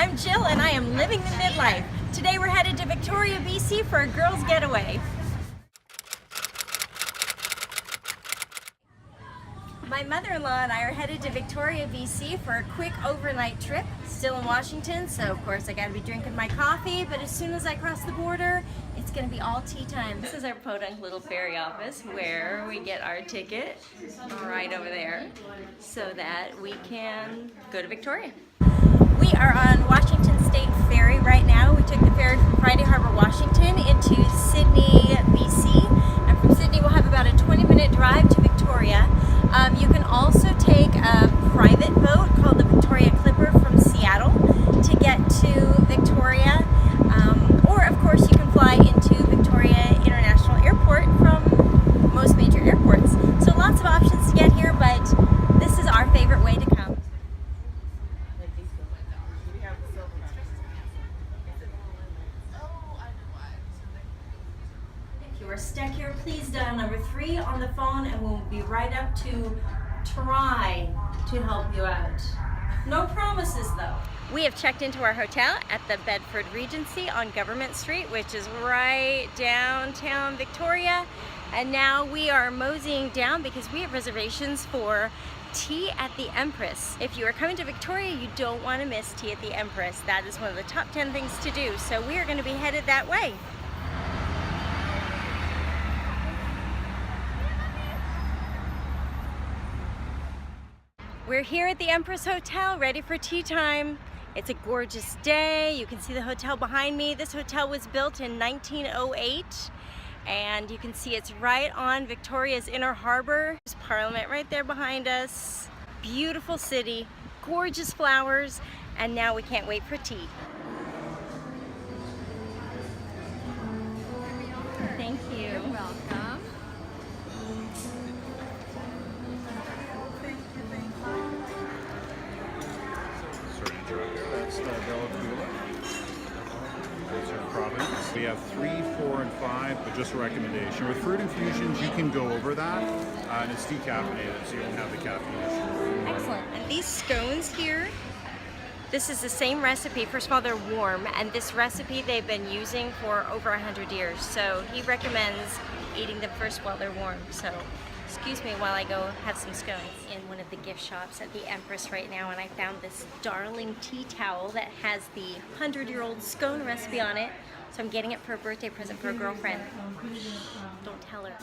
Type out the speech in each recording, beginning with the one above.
I'm Jill and I am living the midlife. Today we're headed to Victoria, BC for a girls' getaway. My mother-in-law and I are headed to Victoria, BC for a quick overnight trip. Still in Washington, so of course I gotta be drinking my coffee, but as soon as I cross the border, it's gonna be all tea time. This is our podunk little ferry office where we get our ticket right over there so that we can go to Victoria. We are on Washington State Ferry right now. We took the ferry from Friday Harbor, Washington into Sydney, BC, and from Sydney we'll have about a 20-minute drive to Victoria. You can also take a private boat called the Victoria Clipper from Seattle to get to Victoria, or of course you can fly into Victoria International Airport from most major airports. So lots of options to get here, but this is our favorite way to come. If you are stuck here, please dial number 3 on the phone and we'll be right up to try to help you out. No promises though. We have checked into our hotel at the Bedford Regency on Government Street, which is right downtown Victoria. And now we are moseying down because we have reservations for tea at the Empress. If you are coming to Victoria, you don't want to miss tea at the Empress. That is one of the top 10 things to do. So we are going to be headed that way. We're here at the Empress Hotel, ready for tea time. It's a gorgeous day. You can see the hotel behind me. This hotel was built in 1908, and you can see it's right on Victoria's Inner Harbor. There's Parliament right there behind us. Beautiful city, gorgeous flowers, and now we can't wait for tea. Thank you. You're welcome. That's the Bella Coola. That's our Providence. We have 3, 4, and 5, but just a recommendation. With fruit infusions, you can go over that, and it's decaffeinated, so you don't have the caffeine issue. Excellent. And these scones here, this is the same recipe. First of all, they're warm, and this recipe they've been using for over 100 years. So he recommends eating them first while they're warm. So excuse me while I go have some scones. In one of the gift shops at the Empress right now, and I found this darling tea towel that has the 100-year-old scone recipe on it. So I'm getting it for a birthday present for a girlfriend. Don't tell her.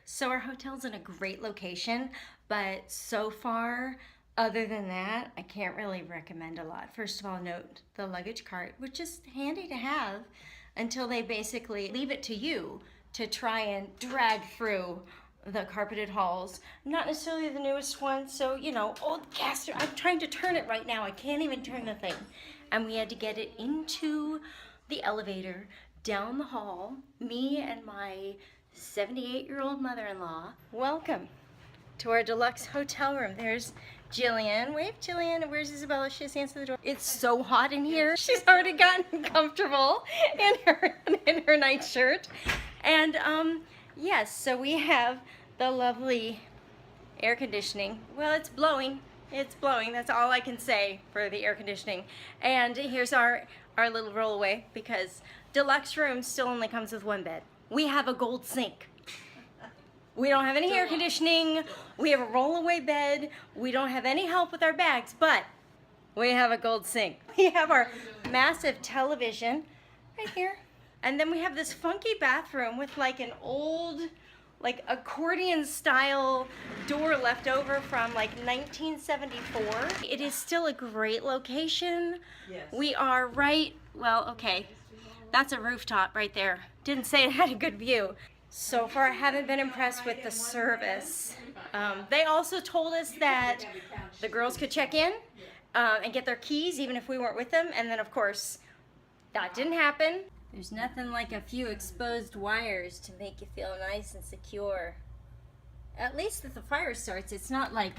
So our hotel's in a great location, but so far, other than that, I can't really recommend a lot. First of all, note the luggage cart, which is handy to have until they basically leave it to you to try and drag through the carpeted halls. Not necessarily the newest one, so you know, old caster. I'm trying to turn it right now. I can't even turn the thing. And we had to get it into the elevator, down the hall, me and my 78-year-old mother-in-law. Welcome to our deluxe hotel room. There's Jillian. Wave, Jillian. Where's Isabella? She has answered the door. It's so hot in here. She's already gotten comfortable in her nightshirt. And yes, so we have the lovely air conditioning. Well, it's blowing. It's blowing. That's all I can say for the air conditioning. And here's our little rollaway, because deluxe room still only comes with one bed. We have a gold sink. We don't have any air conditioning. We have a rollaway bed. We don't have any help with our bags, but we have a gold sink. We have our massive television right here. And then we have this funky bathroom with like an old like accordion style door left over from like 1974. It is still a great location. Yes. We are right, well, okay, that's a rooftop right there. Didn't say it had a good view. So far I haven't been impressed with the service. They also told us that the girls could check in and get their keys even if we weren't with them, and then of course that didn't happen. There's nothing like a few exposed wires to make you feel nice and secure. At least if the fire starts, it's not like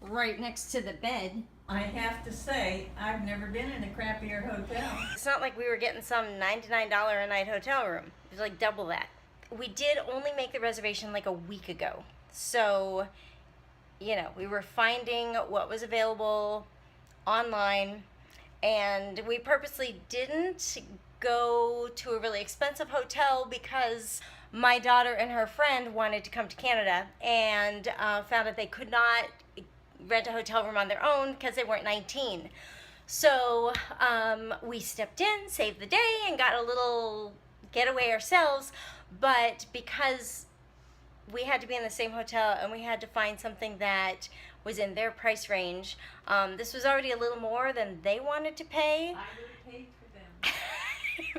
right next to the bed. I have to say, I've never been in a crappier hotel. It's not like we were getting some $99 a night hotel room. It was like double that. We did only make the reservation like a week ago. So, you know, we were finding what was available online, and we purposely didn't go to a really expensive hotel because my daughter and her friend wanted to come to Canada and found that they could not rent a hotel room on their own because they weren't 19. So we stepped in, saved the day, and got a little getaway ourselves. But because we had to be in the same hotel and we had to find something that was in their price range, this was already a little more than they wanted to pay. I would have paid for them.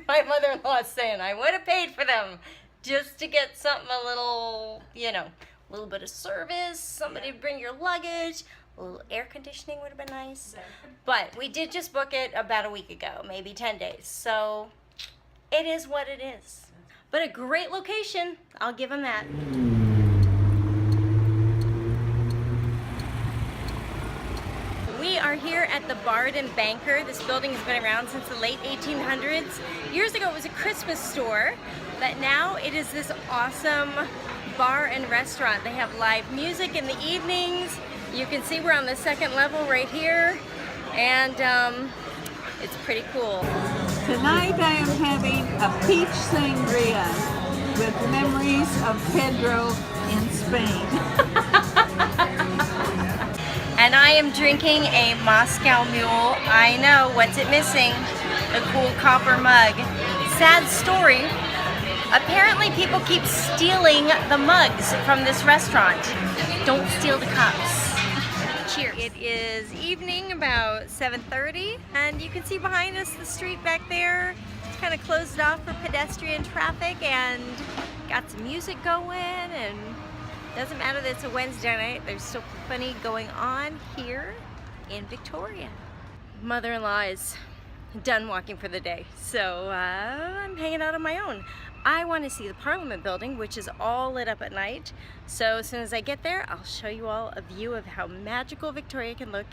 My mother-in-law is saying I would have paid for them just to get something a little, you know, a little bit of service, somebody to bring your luggage, a little air conditioning would have been nice. But we did just book it about a week ago, maybe 10 days. So it is what it is. But a great location, I'll give them that. We are here at the Bard and Banker. This building has been around since the late 1800s. Years ago it was a Christmas store, but now it is this awesome bar and restaurant. They have live music in the evenings. You can see we're on the second level right here, and it's pretty cool. Tonight I am having a peach sangria with memories of Pedro in Spain. And I am drinking a Moscow Mule. I know, what's it missing? The cool copper mug. Sad story. Apparently people keep stealing the mugs from this restaurant. Don't steal the cups. Cheers. It is evening, about 7:30, and you can see behind us the street back there. It's kind of closed off for pedestrian traffic and got some music going, and doesn't matter that it's a Wednesday night, there's still plenty going on here in Victoria. Mother-in-law is done walking for the day, so I'm hanging out on my own. I want to see the Parliament building, which is all lit up at night. So as soon as I get there, I'll show you all a view of how magical Victoria can look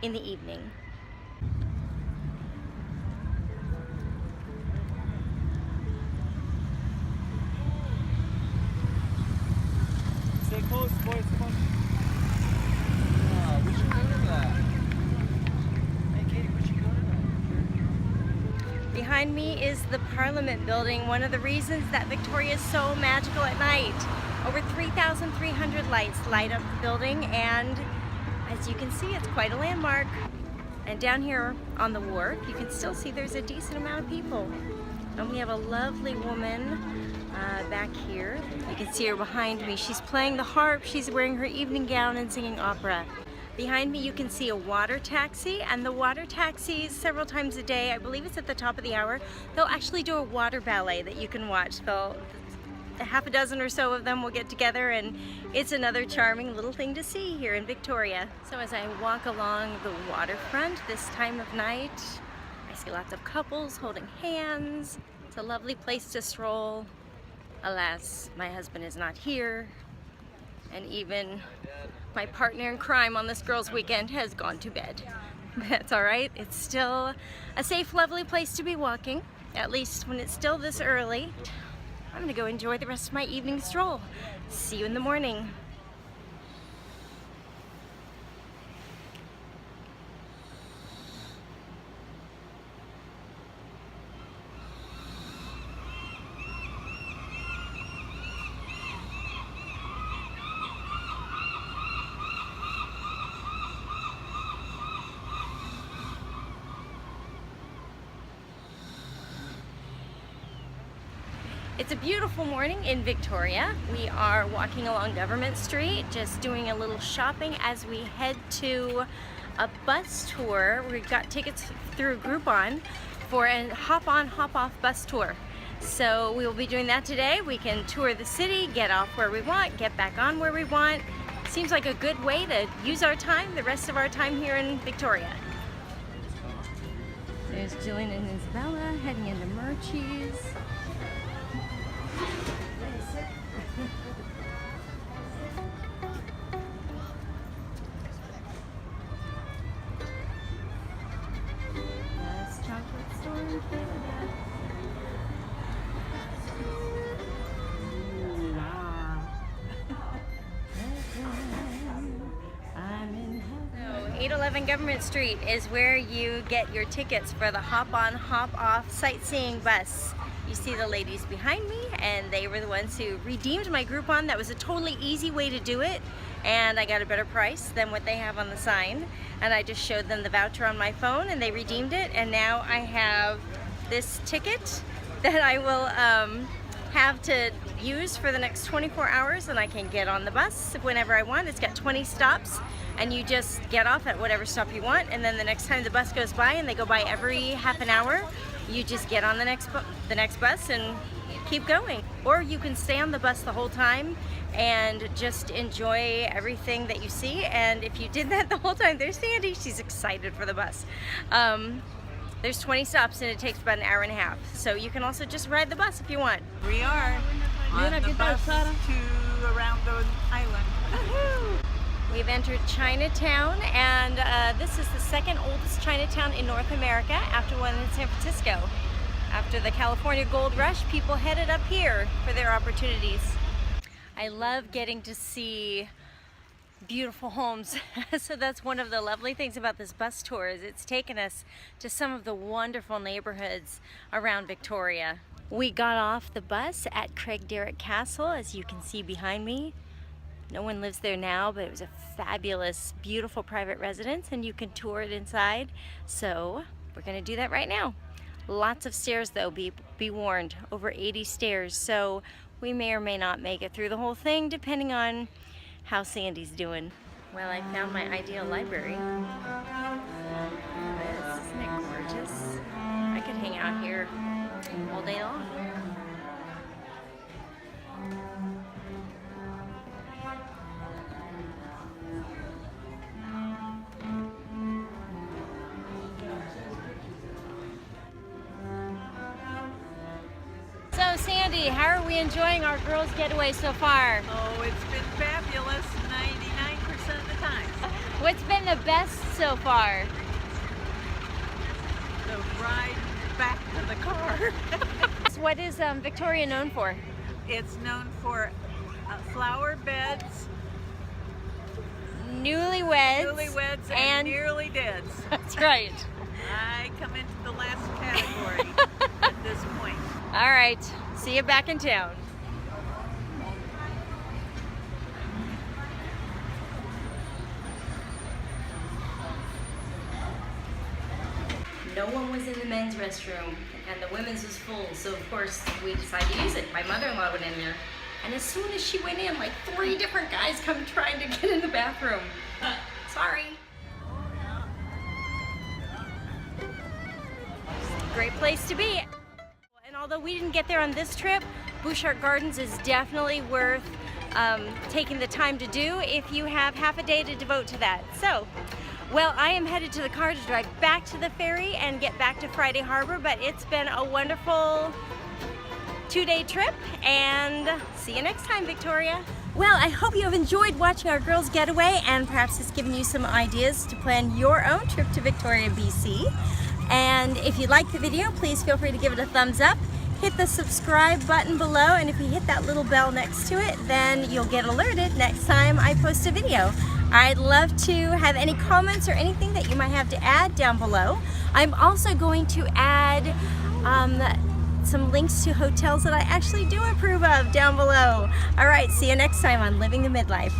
in the evening. Stay close, boys. Come on. We should go to that. Hey, Katie, we should go to that. Behind me is the Parliament building, one of the reasons that Victoria is so magical at night. Over 3,300 lights light up the building, and as you can see, it's quite a landmark. And down here on the wharf, you can still see there's a decent amount of people. And we have a lovely woman back here. You can see her behind me. She's playing the harp, she's wearing her evening gown and singing opera. Behind me you can see a water taxi, and the water taxis several times a day, I believe it's at the top of the hour, they'll actually do a water ballet that you can watch. A half a dozen or so of them will get together, and it's another charming little thing to see here in Victoria. So as I walk along the waterfront this time of night, I see lots of couples holding hands. It's a lovely place to stroll. Alas, my husband is not here, and even my partner in crime on this girls' weekend has gone to bed. That's all right. It's still a safe, lovely place to be walking, at least when it's still this early. I'm gonna go enjoy the rest of my evening stroll. See you in the morning. It's a beautiful morning in Victoria. We are walking along Government Street, just doing a little shopping as we head to a bus tour. We got tickets through Groupon for a hop-on, hop-off bus tour. So we will be doing that today. We can tour the city, get off where we want, get back on where we want. Seems like a good way to use our time, the rest of our time here in Victoria. There's Jillian and Isabella heading into Murchie's. Best chocolate store in Canada. I'm in heaven. 811 Government Street is where you get your tickets for the hop-on, hop-off sightseeing bus. You see the ladies behind me, and they were the ones who redeemed my Groupon. That was a totally easy way to do it, and I got a better price than what they have on the sign. And I just showed them the voucher on my phone, and they redeemed it, and now I have this ticket that I will have to use for the next 24 hours, and I can get on the bus whenever I want. It's got 20 stops, and you just get off at whatever stop you want, and then the next time the bus goes by, and they go by every half an hour, you just get on the next bus and keep going. Or you can stay on the bus the whole time and just enjoy everything that you see. And if you did that the whole time, there's Sandy, she's excited for the bus. There's 20 stops and it takes about an hour and a half. So you can also just ride the bus if you want. We are on the bus to around the island. Woohoo! We've entered Chinatown, and this is the second oldest Chinatown in North America after one in San Francisco. After the California Gold Rush, people headed up here for their opportunities. I love getting to see beautiful homes. So that's one of the lovely things about this bus tour, is it's taken us to some of the wonderful neighborhoods around Victoria. We got off the bus at Craigdarroch Castle, as you can see behind me. No one lives there now, but it was a fabulous, beautiful private residence, and you can tour it inside. So we're gonna do that right now. Lots of stairs though, be warned, over 80 stairs. So we may or may not make it through the whole thing, depending on how Sandy's doing. Well, I found my ideal library. Isn't it gorgeous? I could hang out here all day long. So Sandy, how are we enjoying our girls' getaway so far? Oh, it's been fabulous 99% of the time. What's been the best so far? The ride back to the car. What is Victoria known for? It's known for flower beds, Newlyweds, and nearly deads. That's right. I come into the last category at this point. All right, see you back in town. No one was in the men's restroom, and the women's was full, so of course we decided to use it. My mother-in-law went in there, and as soon as she went in, like 3 different guys come trying to get in the bathroom. Sorry. Great place to be. And although we didn't get there on this trip, Bouchard Gardens is definitely worth taking the time to do if you have half a day to devote to that. So, well, I am headed to the car to drive back to the ferry and get back to Friday Harbor, but it's been a wonderful 2-day trip, and see you next time, Victoria. Well, I hope you have enjoyed watching our girls' getaway, and perhaps it's given you some ideas to plan your own trip to Victoria, BC. And if you like the video, please feel free to give it a thumbs up. Hit the subscribe button below, and if you hit that little bell next to it, then you'll get alerted next time I post a video. I'd love to have any comments or anything that you might have to add down below. I'm also going to add some links to hotels that I actually do approve of down below. All right, see you next time on Living the Midlife.